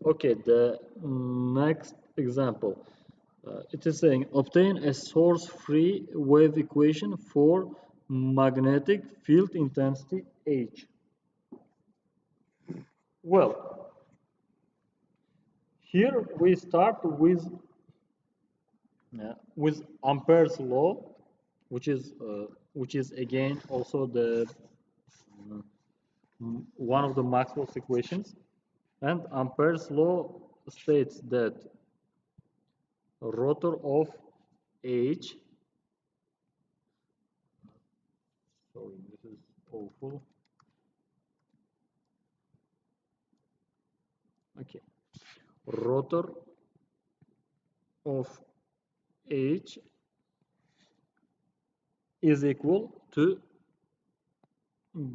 Okay, the next example. It is saying obtain a source-free wave equation for magnetic field intensity H. Well, here we start with Ampere's law, which is again also the one of the Maxwell's equations, and Ampere's law states that rotor of H. Sorry, this is awful. Okay, rotor of H is equal to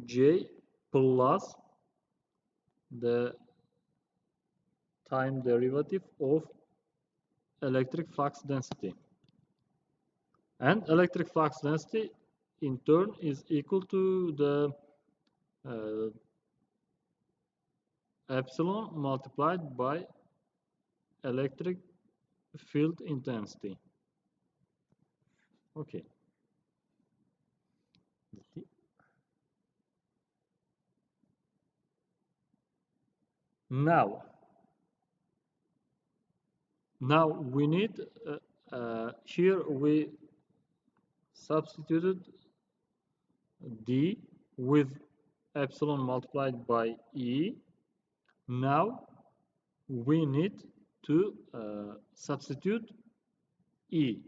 J plus the time derivative of electric flux density. And electric flux density in turn is equal to the epsilon multiplied by electric field intensity. Okay. Now we need here we substituted D with epsilon multiplied by E. Now we need to substitute E.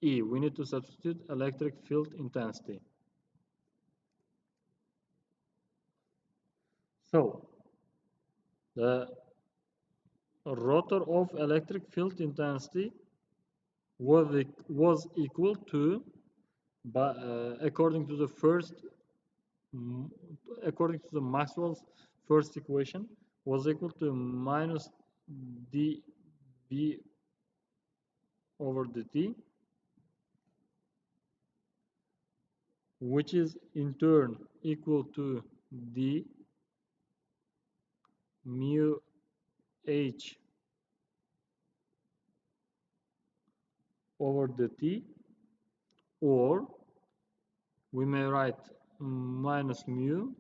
We need to substitute electric field intensity. So the rotor of electric field intensity was equal to, according to the Maxwell's first equation, was equal to minus dB over dt, which is in turn equal to d mu h over dt, or we may write minus mu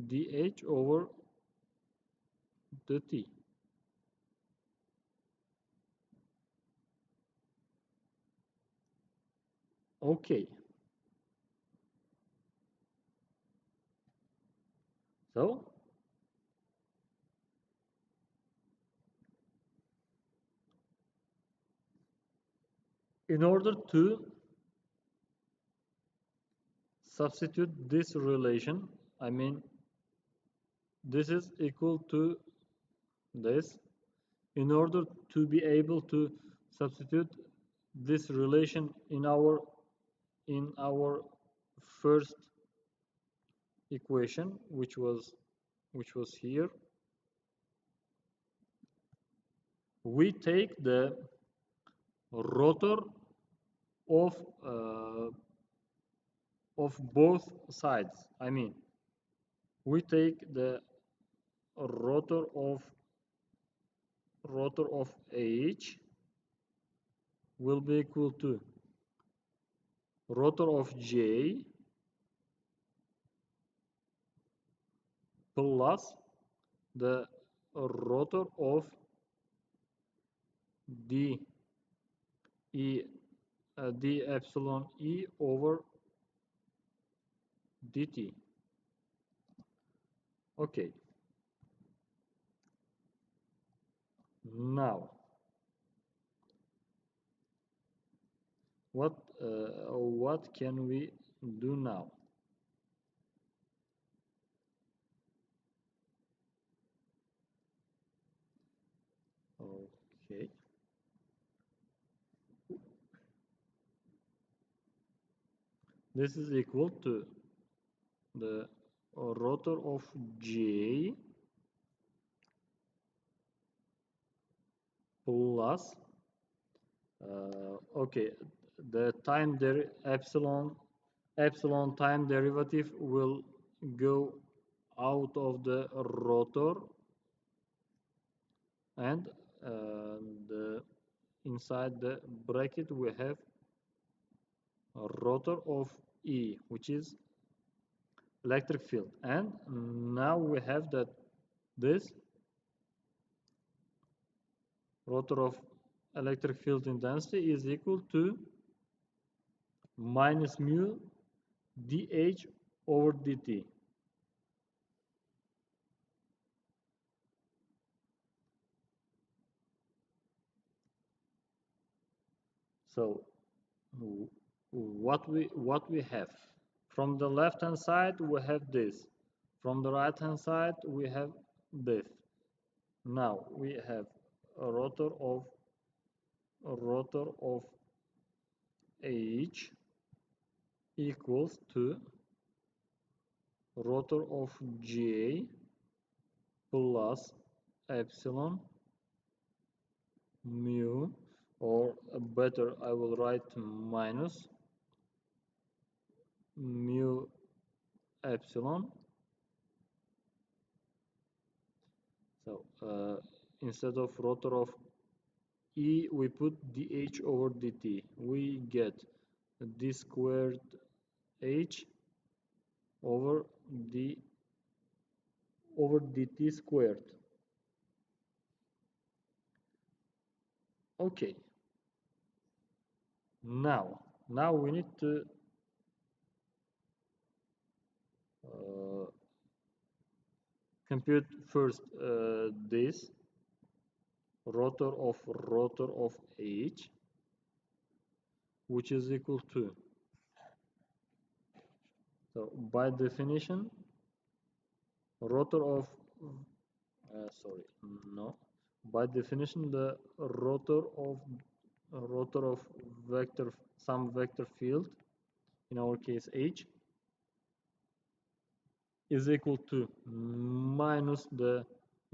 dH over dt. Okay. So in order to substitute this relation, I mean this is equal to this. In order to be able to substitute this relation in our first equation, which was here, we take the rotor of both sides. I mean, we take the rotor of H will be equal to rotor of J plus the rotor of d epsilon E over dt. Okay. Now, what can we do now? Okay. This is equal to the rotor of J plus okay, the time epsilon time derivative will go out of the rotor, and the inside the bracket we have a rotor of E, which is electric field. And now we have that this rotor of electric field intensity is equal to minus mu dH over dt. So what we have from the left hand side we have this, from the right hand side we have this. Now we have a rotor of H equals to rotor of J plus epsilon mu, or better I will write minus mu epsilon. So instead of rotor of E we put dH over dt. We get d squared H over d over dt squared. Okay. Now we need to uh, compute first this rotor of H, which is equal to, so by definition rotor of sorry, no, by definition the rotor of vector, some vector field, in our case H, is equal to minus the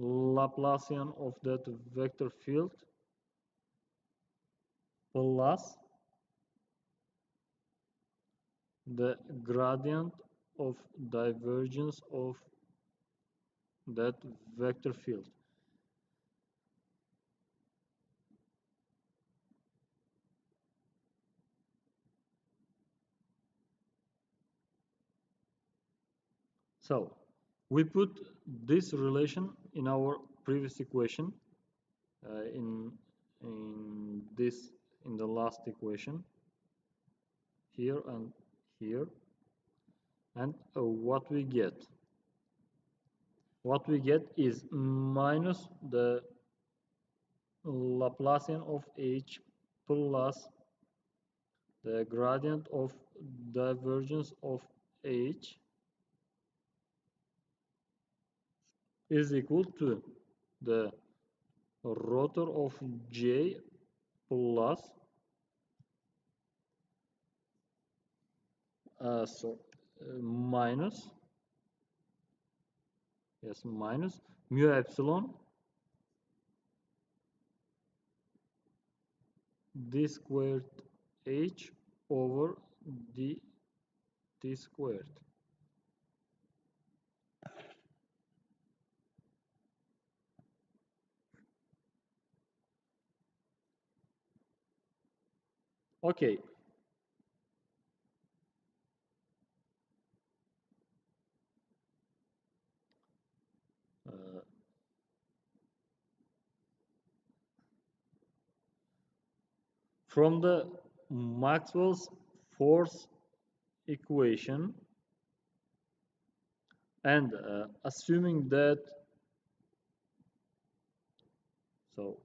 Laplacian of that vector field plus the gradient of divergence of that vector field. So we put this relation in our previous equation, in the last equation, here and here, and what we get is minus the Laplacian of H plus the gradient of divergence of H is equal to the rotor of J plus minus mu epsilon d squared H over dt squared. Okay. From the Maxwell's force equation, and assuming that, so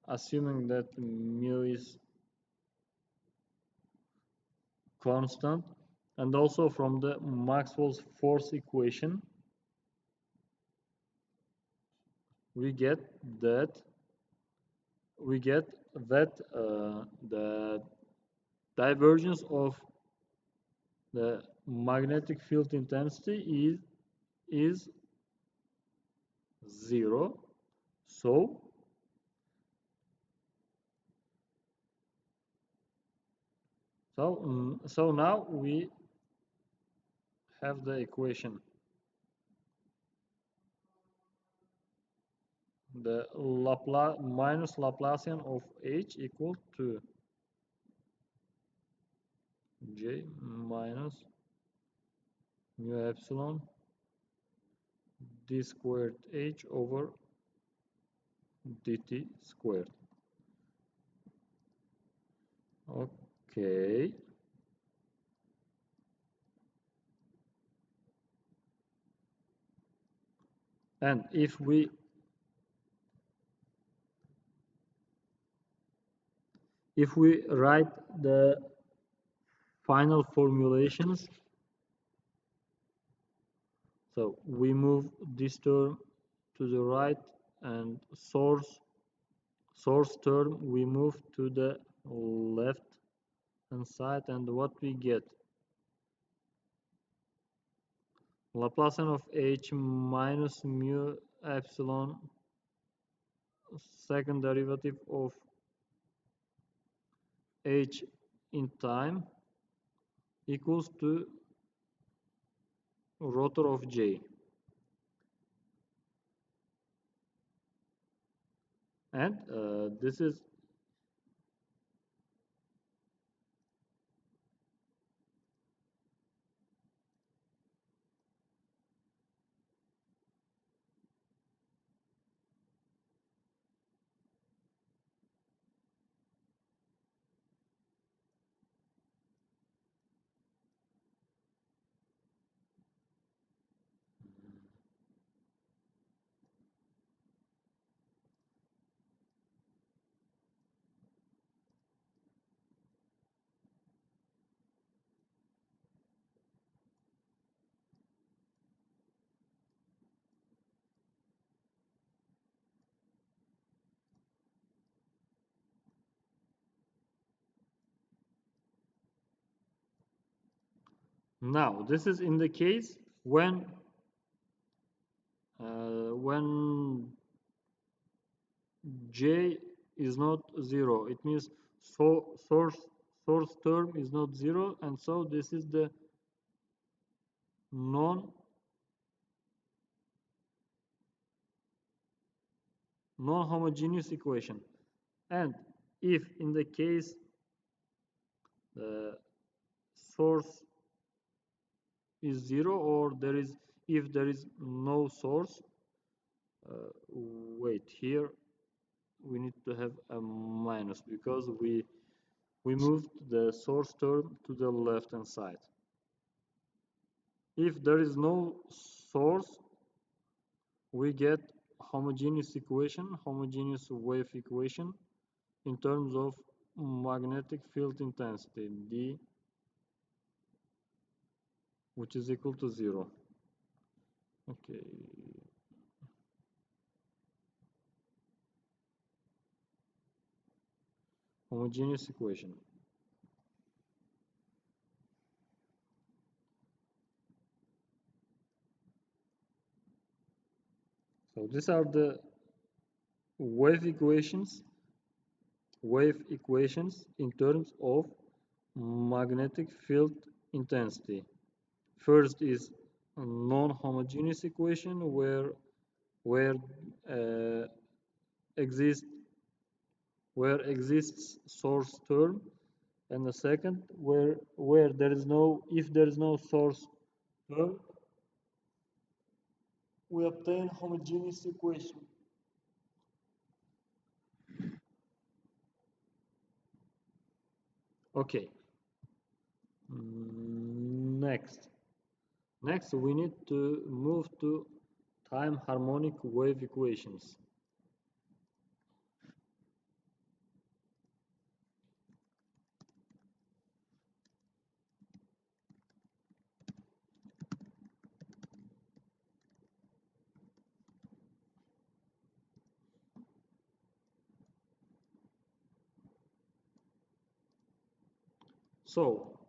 assuming that mu is constant, and also from the Maxwell's force equation we get that the divergence of the magnetic field intensity is 0. So now we have the equation. the Laplace minus Laplacian of h equal to j minus mu epsilon d squared h over dt squared. Okay. And if we write the final formulations, so we move this term to the right and source term we move to the left hand side, and what we get, Laplacian of h minus mu epsilon second derivative of h in time equals to rotor of j. And this is now this is in the case when j is not 0. It means source term is not 0, and so this is the non homogeneous equation. And if in the case the source is 0, or if there is no source, wait, here we need to have a minus because we moved the source term to the left hand side. If there is no source, we get homogeneous wave equation in terms of magnetic field intensity d, which is equal to 0. Okay. Homogeneous equation. So these are the wave equations in terms of magnetic field intensity. First is a non-homogeneous equation where uh, exists source term, and the second where there is no if there is no source term, we obtain homogeneous equation. Okay. Next we need to move to time harmonic wave equations. So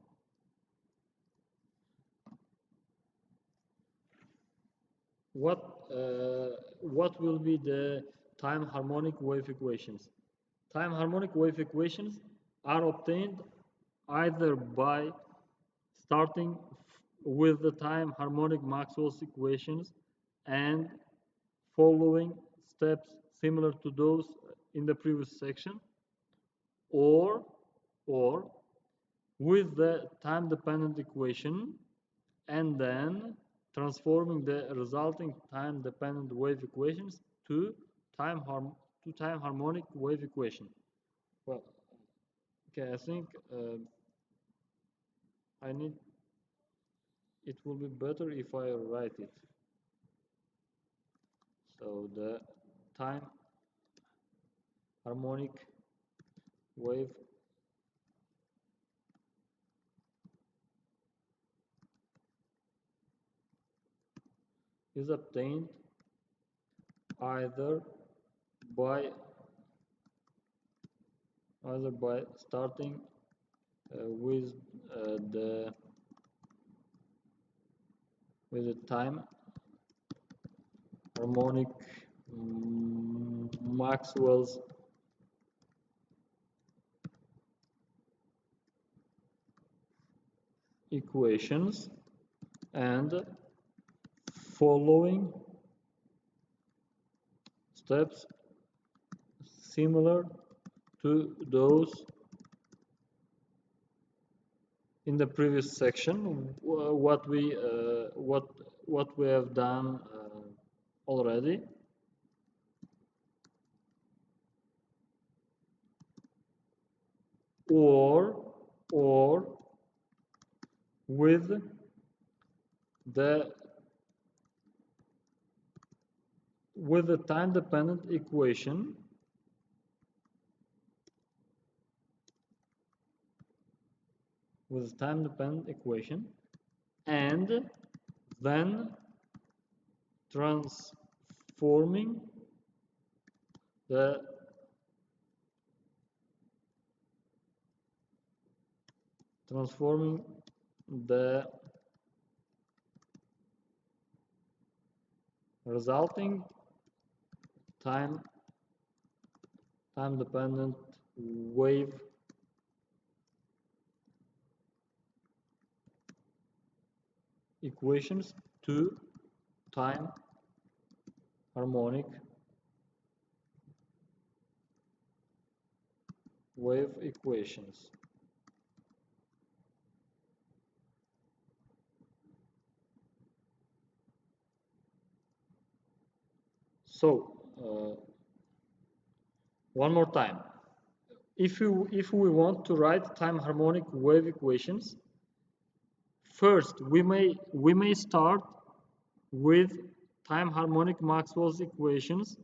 what will be the time harmonic wave equations? Time harmonic wave equations are obtained either by starting with the time harmonic Maxwell's equations and following steps similar to those in the previous section, or with the time-dependent equation and then transforming the resulting time-dependent wave equations to time harmonic wave equation. Well, okay, I think it will be better if I write it. So the time harmonic wave is obtained either by starting with the time harmonic Maxwell's equations and following steps similar to those in the previous section, what we have done already. Or with the time-dependent equation and then transforming the resulting time-dependent wave equations to time harmonic wave equations. So one more time, if we want to write time harmonic wave equations, first we may start with time harmonic Maxwell's equations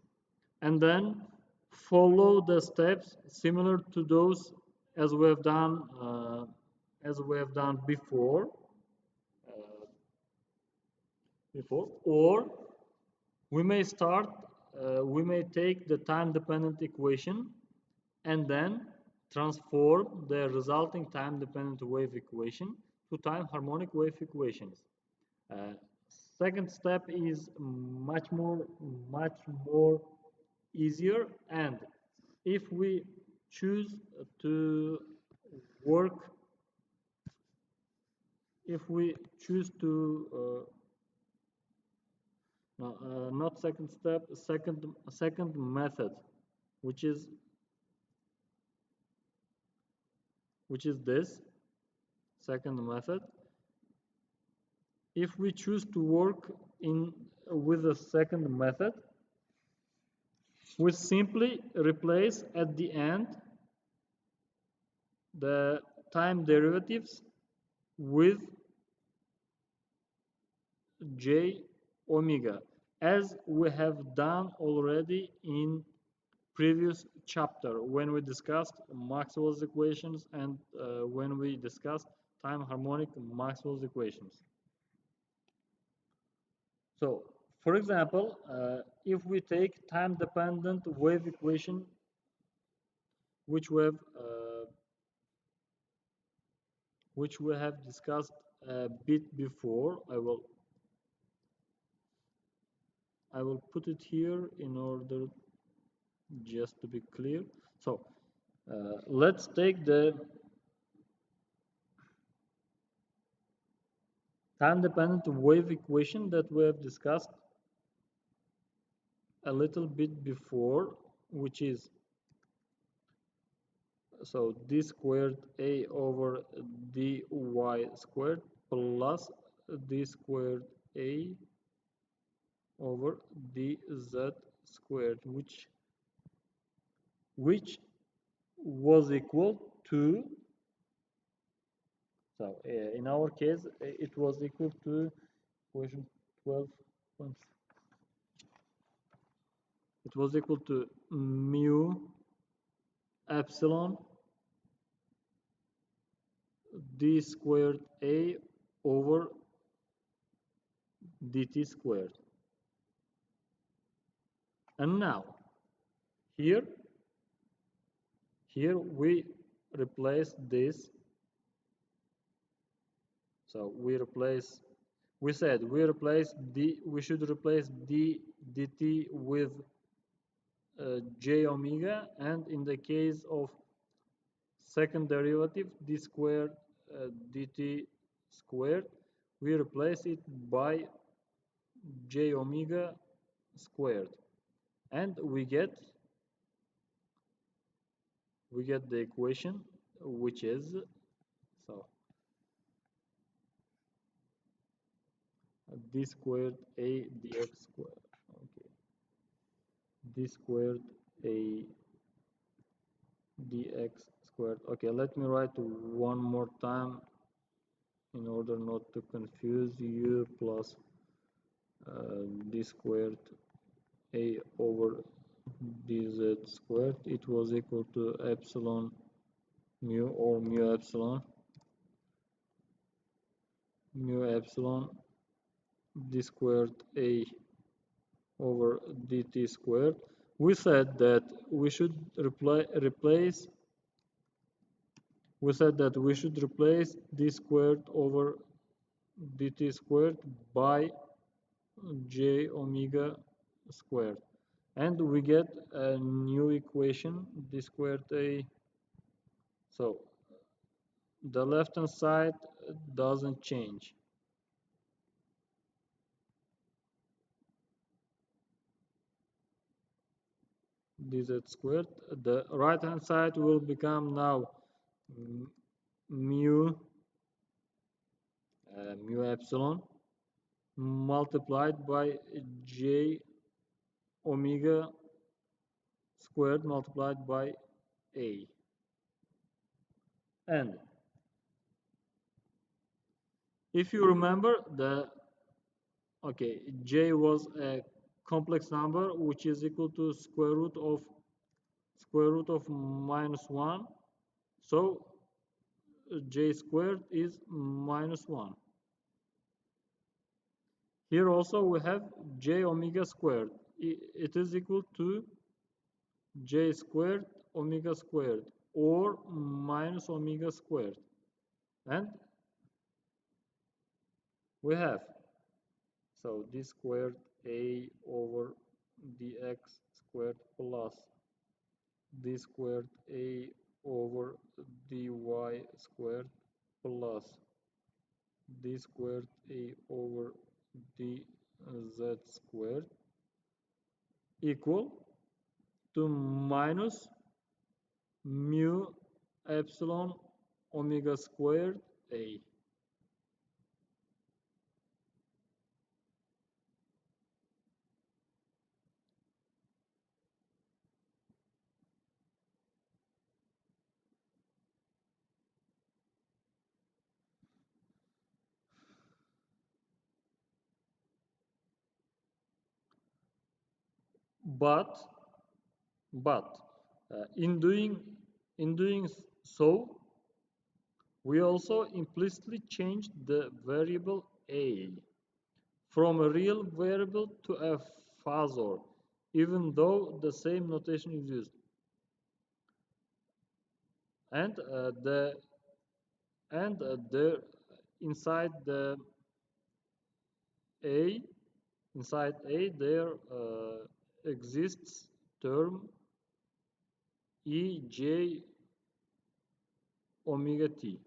and then follow the steps similar to those as we have done before, or we may take the time-dependent equation and then transform the resulting time-dependent wave equation to time harmonic wave equations. Second step is much more easier, and if we choose to work, not second step, second method, which is this second method. If we choose to work with the second method, we simply replace at the end the time derivatives with j omega, as we have done already in previous chapter when we discussed Maxwell's equations and when we discussed time harmonic Maxwell's equations. So, for example, if we take time-dependent wave equation, which we have discussed a bit before, I will put it here in order just to be clear. So, let's take the time-dependent wave equation that we have discussed a little bit before, which is so d squared a over dy squared plus d squared a over dz squared, which was equal to, so in our case it was equal to equation 12. It was equal to mu epsilon d squared a over dt squared. And now here we replace this. So we said we should replace d dt with j omega, and in the case of second derivative d squared dt squared, we replace it by j omega squared, and we get the equation, which is so d squared a dx squared. Okay, d squared a dx squared. Okay, let me write one more time in order not to confuse you, plus d squared a over dz squared. It was equal to epsilon mu, or mu epsilon d squared a over dt squared. We said that we should replace d squared over dt squared by j omega squared, and we get a new equation, d squared a. So the left hand side doesn't change. Dz squared. The right hand side will become now mu epsilon multiplied by j omega squared multiplied by a. And if you remember, j was a complex number which is equal to square root of -1, so j squared is -1. Here also we have j omega squared. It is equal to j squared omega squared, or minus omega squared. And we have, so d squared a over dx squared plus d squared a over dy squared plus d squared a over dz squared equal to minus mu epsilon omega squared a. But in doing so, we also implicitly changed the variable a from a real variable to a phasor, even though the same notation is used. And the inside the a there exists term ej omega t.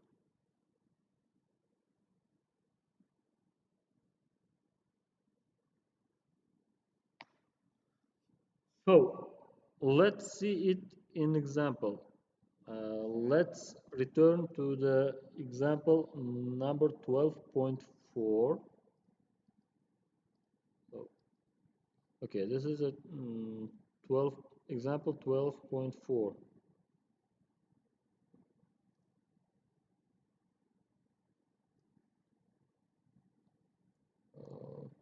So let's see it in example. Let's return to the example number 12.4. So, okay, this is a 12 example 12.4.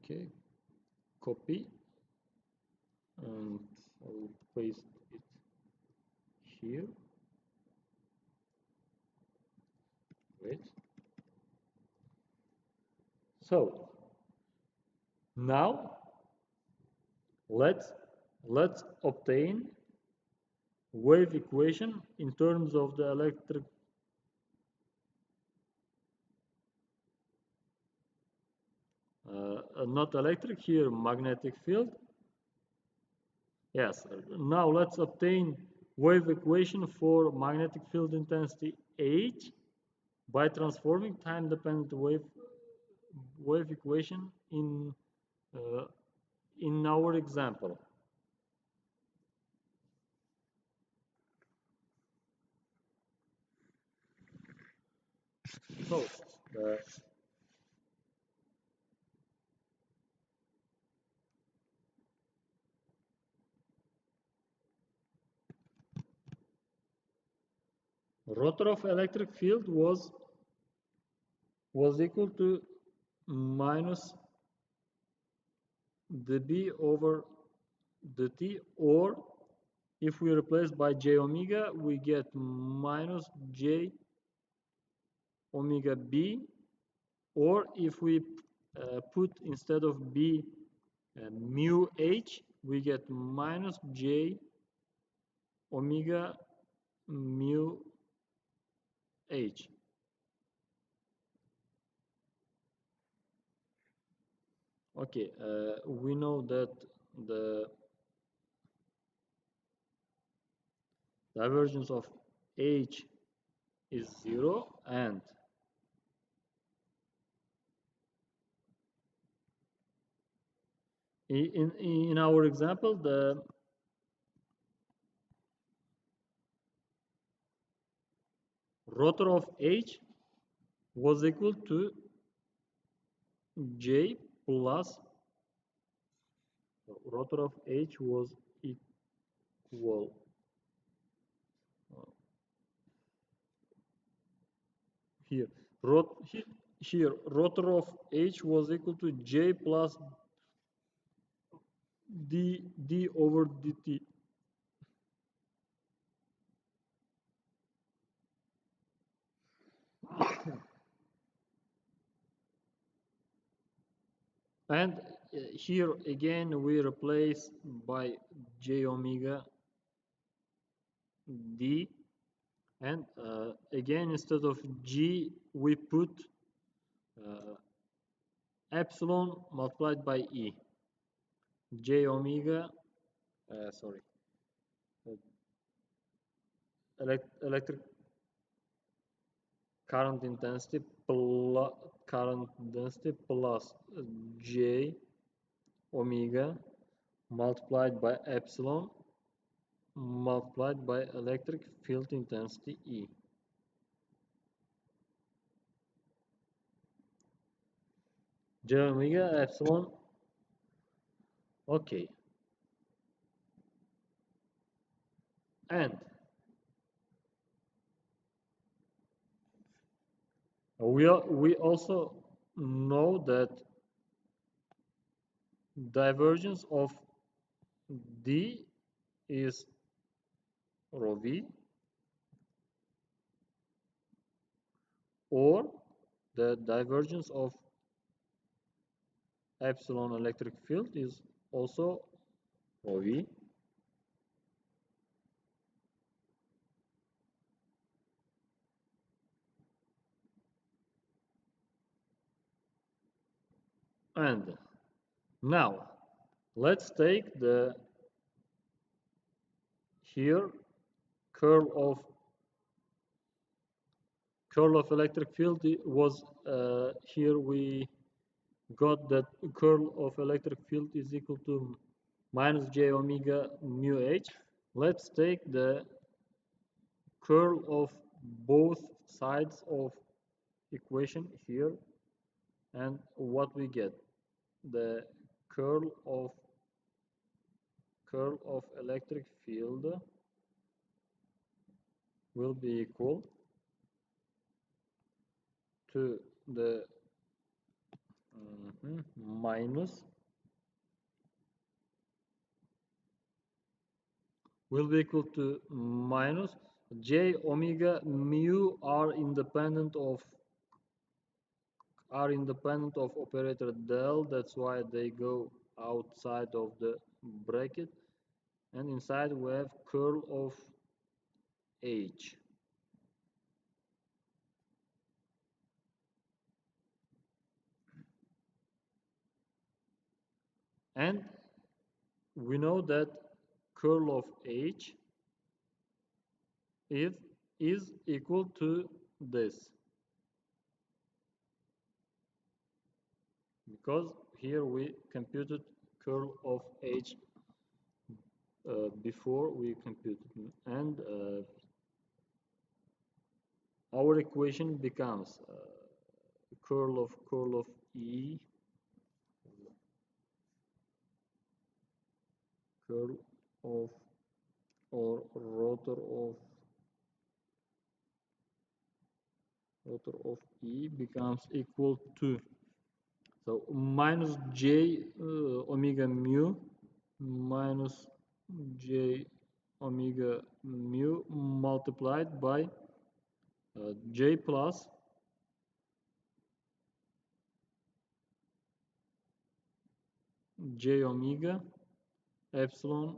Okay, copy and I will paste it here. Wait. So now let's let's obtain wave equation in terms of the electric not electric here, magnetic field. Yes, now let's obtain wave equation for magnetic field intensity H by transforming time dependent wave equation uh, in our example. So the rotor of electric field was equal to minus dB over dt, or if we replace by j omega, we get minus j omega b, or if we put instead of b mu h, we get minus j omega mu h. Okay, we know that the divergence of h is 0, and in our example, the rotor of h was equal to j plus rotor of h was equal here here rotor of h was equal to j plus d over dt. And here again we replace by j omega d, and again instead of g we put uh, epsilon multiplied by e. J omega sorry electric current intensity plus j omega multiplied by epsilon multiplied by electric field intensity E. J omega epsilon. Okay. And we also know that divergence of D is rho V, or the divergence of epsilon electric field is also rho V. And now let's take the here curl of electric field was here we got that curl of electric field is equal to minus j omega mu h. Let's take the curl of both sides of equation here, and what we get, the curl of electric field will be equal to the minus will be equal to minus j omega mu are independent of operator del. That's why they go outside of the bracket, and inside we have curl of h. And we know that curl of h is equal to this, because here we computed curl of h before we computed, and our equation becomes curl of E, curl of, or rotor of E becomes equal to, so minus j omega mu minus j omega mu multiplied by j plus j omega epsilon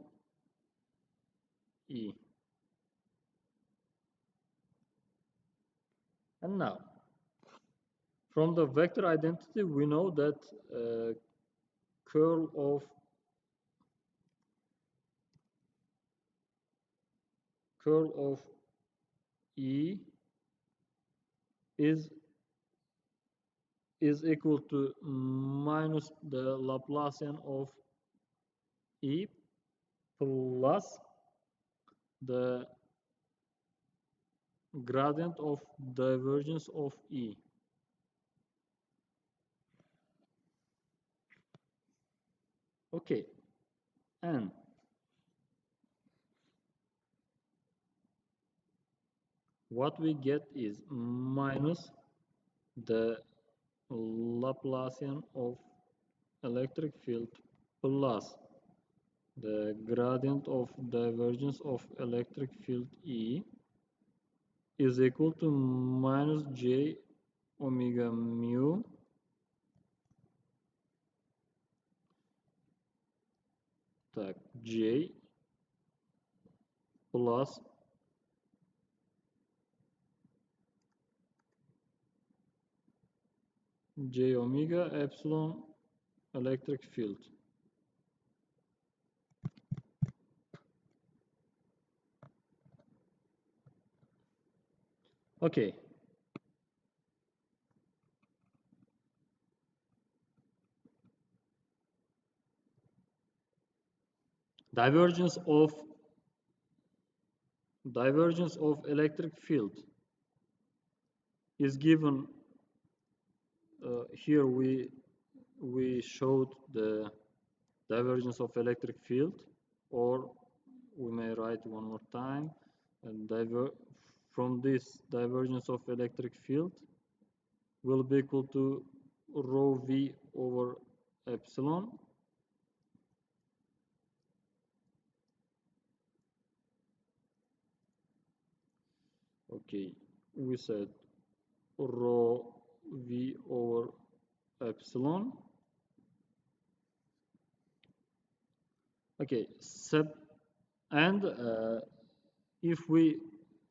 E. And now, from the vector identity, we know that curl of E is equal to minus the Laplacian of E plus the gradient of divergence of E. Okay, and what we get is minus the Laplacian of electric field plus the gradient of divergence of electric field E is equal to minus j omega mu j plus j omega epsilon electric field. Okay. Divergence of electric field is given here. We showed the divergence of electric field, or we may write one more time, and from this divergence of electric field will be equal to rho v over epsilon. Okay, we said rho v over epsilon. Okay, and if we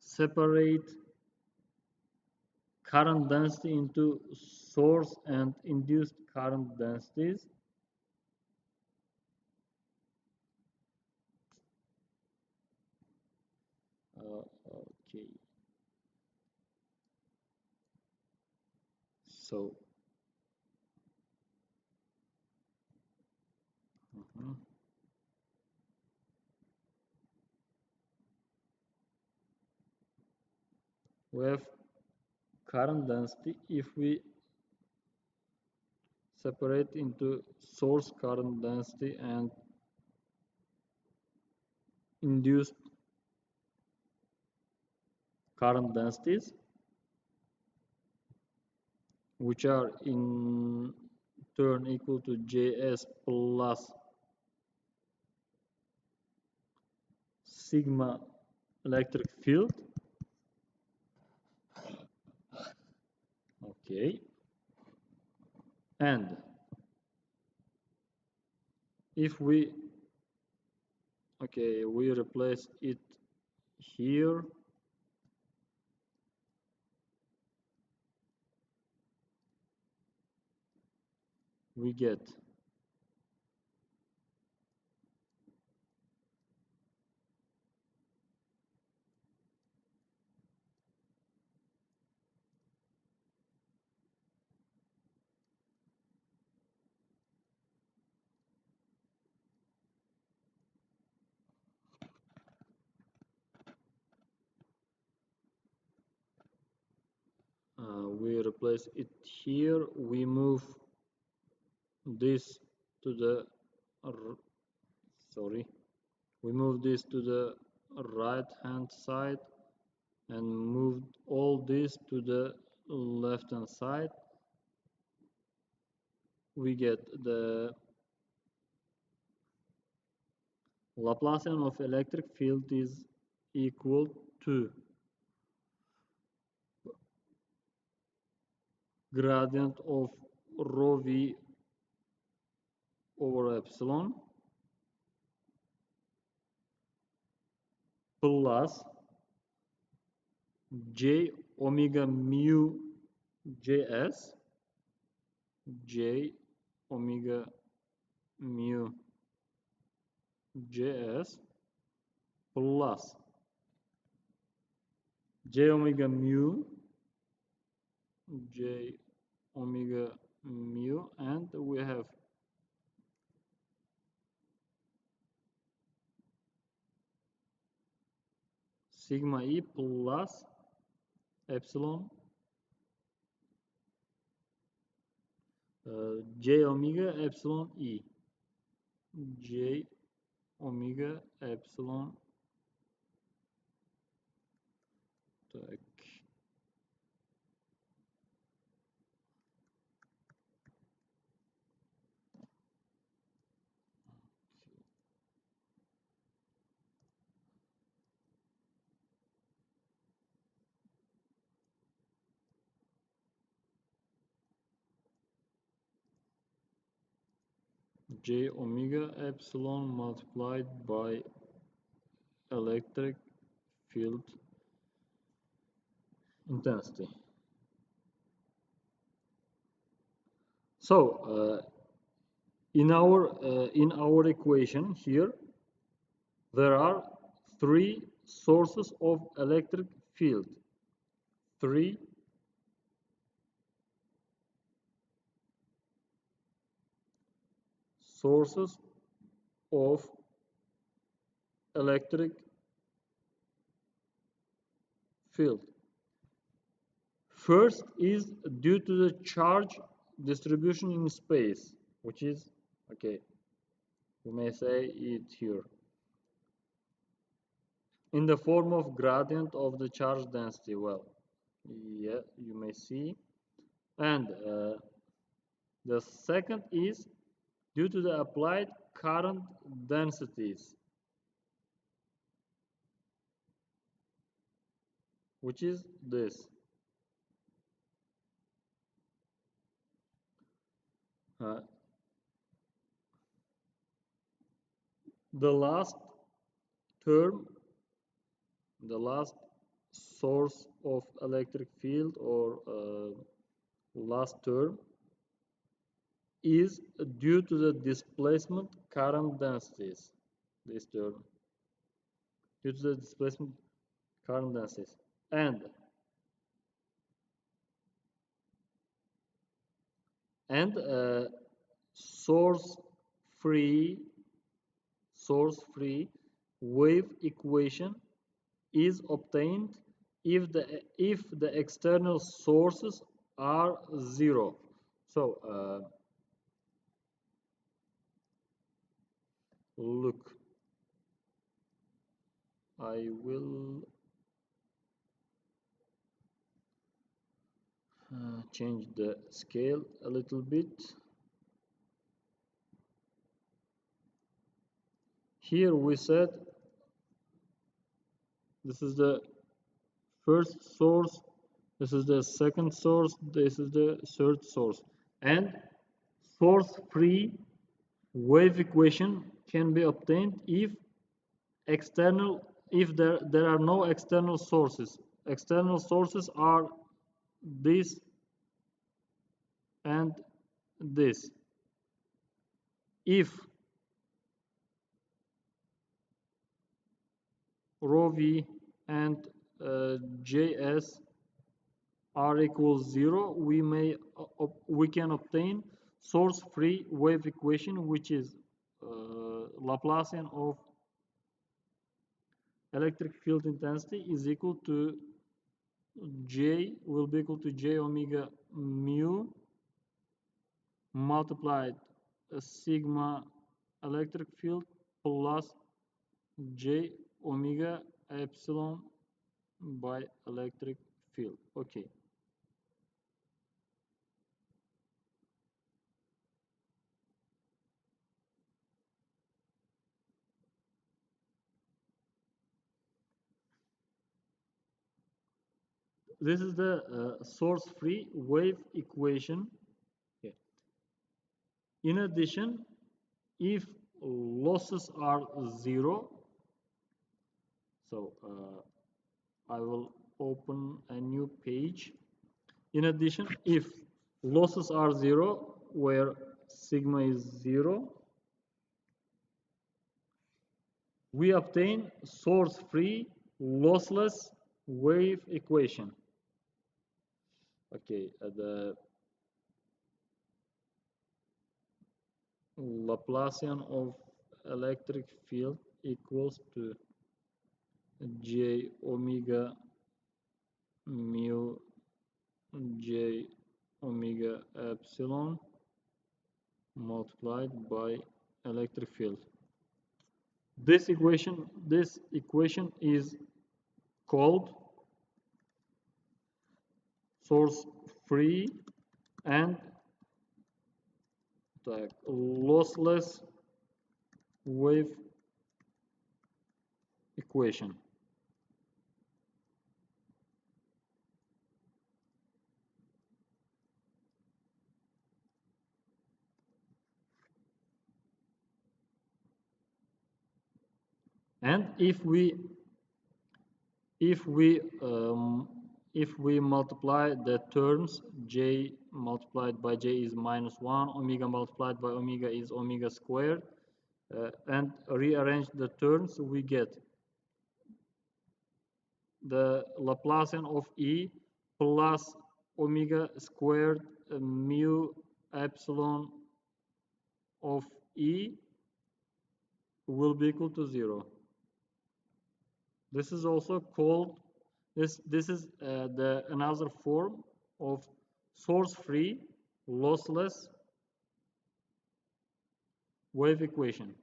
separate current density into source and induced current densities, okay, so we have current density. If we separate into source current density and induced current densities, which are in turn equal to Js plus sigma electric field. Okay. And if we replace it here, we get we replace it here, we move this to the we move this to the right hand side and move all this to the left hand side. We get the Laplacian of electric field is equal to gradient of rho v over epsilon plus j omega mu js, j omega mu js plus j omega mu and we have sigma e plus epsilon j omega epsilon e, j omega epsilon так j omega epsilon multiplied by electric field intensity. So in our equation here there are three sources of electric field. Three sources of electric field. First is due to the charge distribution in space, which is, okay, you may say it here, in the form of gradient of the charge density. Well, yeah, you may see. And the second is due to the applied current densities, which is this. The last term, the last source of electric field or last term is due to the displacement current densities. This term, due to the displacement current densities, and source free wave equation is obtained if the external sources are zero. So look, I will change the scale a little bit. Here we said this is the first source, this is the second source, this is the third source, and source-free wave equation can be obtained if there are no external sources. External sources are this and this. If rho v and js r equals 0, we can obtain source-free wave equation, which is Laplacian of electric field intensity is equal to j will be equal to j omega mu multiplied sigma electric field plus j omega epsilon by electric field. Okay. This is the source-free wave equation. Okay. In addition, if losses are zero, so I will open a new page. In addition, if losses are zero, where sigma is zero, we obtain source-free lossless wave equation. Okay, the Laplacian of electric field equals to j omega mu j omega epsilon multiplied by electric field. This equation is called source-free and lossless wave equation. And if we multiply the terms, j multiplied by j is -1, omega multiplied by omega is omega squared, and rearrange the terms, we get the Laplacian of E plus omega squared mu epsilon of E will be equal to 0. This is also called, this is the another form of source-free lossless wave equation.